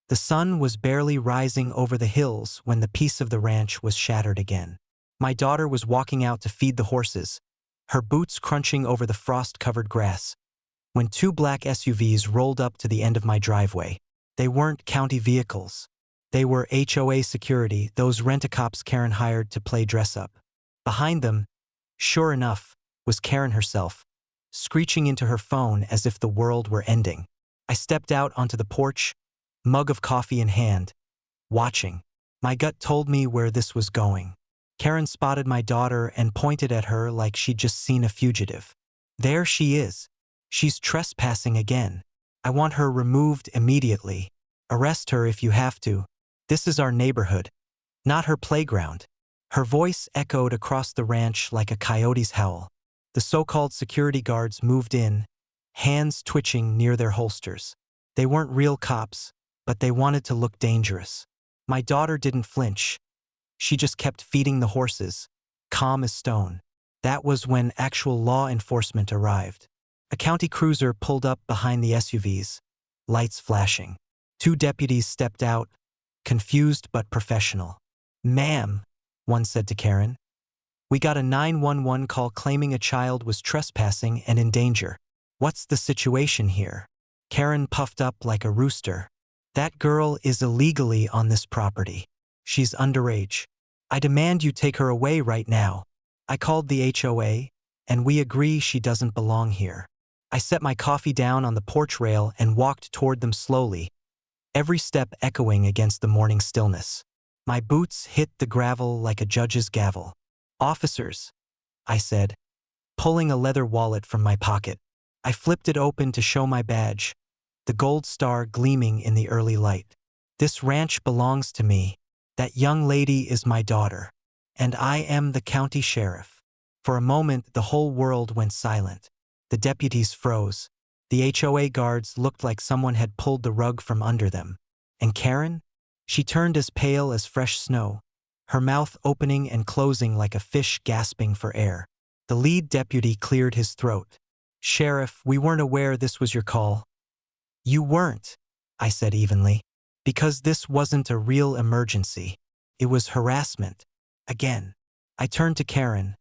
The sun was barely rising over the hills when the peace of the ranch was shattered again. My daughter was walking out to feed the horses, her boots crunching over the frost-covered grass, when two black SUVs rolled up to the end of my driveway. They weren't county vehicles. They were HOA security, those rent-a-cops Karen hired to play dress-up. Behind them, sure enough, was Karen herself, screeching into her phone as if the world were ending. I stepped out onto the porch, mug of coffee in hand, watching. My gut told me where this was going. Karen spotted my daughter and pointed at her like she'd just seen a fugitive. There she is. She's trespassing again. I want her removed immediately. Arrest her if you have to. This is our neighborhood, not her playground. Her voice echoed across the ranch like a coyote's howl. The so-called security guards moved in, hands twitching near their holsters. They weren't real cops, but they wanted to look dangerous. My daughter didn't flinch. She just kept feeding the horses, calm as stone. That was when actual law enforcement arrived. A county cruiser pulled up behind the SUVs, lights flashing. Two deputies stepped out, confused but professional. "Ma'am," one said to Karen, "we got a 911 call claiming a child was trespassing and in danger. What's the situation here?" Karen puffed up like a rooster. "That girl is illegally on this property. She's underage. I demand you take her away right now. I called the HOA, and we agree she doesn't belong here." I set my coffee down on the porch rail and walked toward them slowly, every step echoing against the morning stillness. My boots hit the gravel like a judge's gavel. "Officers," I said, pulling a leather wallet from my pocket. I flipped it open to show my badge, the gold star gleaming in the early light. "This ranch belongs to me. That young lady is my daughter. And I am the county sheriff." For a moment, the whole world went silent. The deputies froze. The HOA guards looked like someone had pulled the rug from under them. And Karen? She turned as pale as fresh snow, her mouth opening and closing like a fish gasping for air. The lead deputy cleared his throat. "Sheriff, we weren't aware this was your call." "You weren't," I said evenly, "because this wasn't a real emergency. It was harassment. Again." I turned to Karen,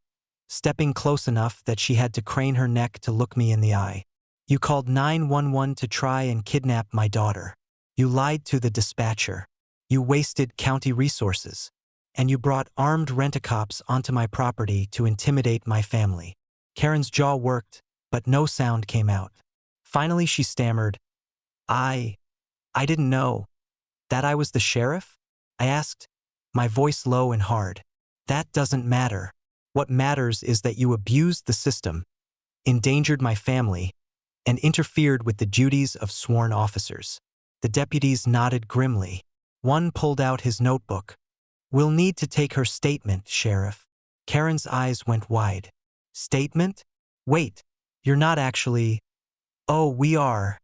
stepping close enough that she had to crane her neck to look me in the eye. "You called 911 to try and kidnap my daughter. You lied to the dispatcher. You wasted county resources. And you brought armed rent-a-cops onto my property to intimidate my family." Karen's jaw worked, but no sound came out. Finally she stammered, I didn't know." "That I was the sheriff?" I asked, my voice low and hard. "That doesn't matter. What matters is that you abused the system, endangered my family, and interfered with the duties of sworn officers." The deputies nodded grimly. One pulled out his notebook. "We'll need to take her statement, Sheriff." Karen's eyes went wide. "Statement? Wait, you're not actually—" "Oh, we are,"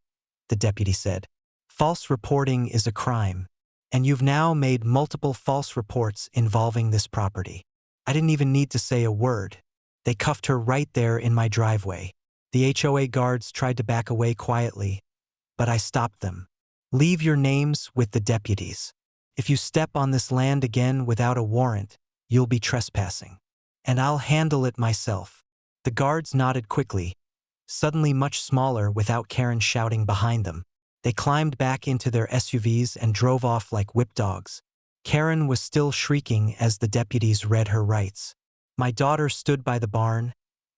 the deputy said. "False reporting is a crime, and you've now made multiple false reports involving this property." I didn't even need to say a word. They cuffed her right there in my driveway. The HOA guards tried to back away quietly, but I stopped them. "Leave your names with the deputies. If you step on this land again without a warrant, you'll be trespassing. And I'll handle it myself." The guards nodded quickly, suddenly much smaller without Karen shouting behind them. They climbed back into their SUVs and drove off like whip dogs. Karen was still shrieking as the deputies read her rights. My daughter stood by the barn,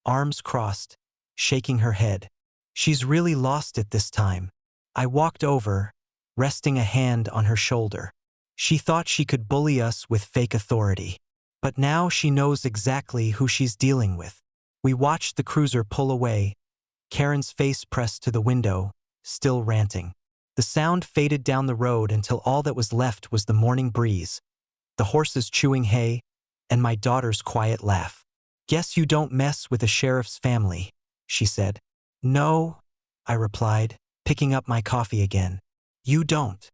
arms crossed, shaking her head. "She's really lost it this time." I walked over, resting a hand on her shoulder. "She thought she could bully us with fake authority. But now she knows exactly who she's dealing with." We watched the cruiser pull away, Karen's face pressed to the window, still ranting. The sound faded down the road until all that was left was the morning breeze, the horses chewing hay, and my daughter's quiet laugh. "Guess you don't mess with a sheriff's family," she said. "No," I replied, picking up my coffee again. "You don't."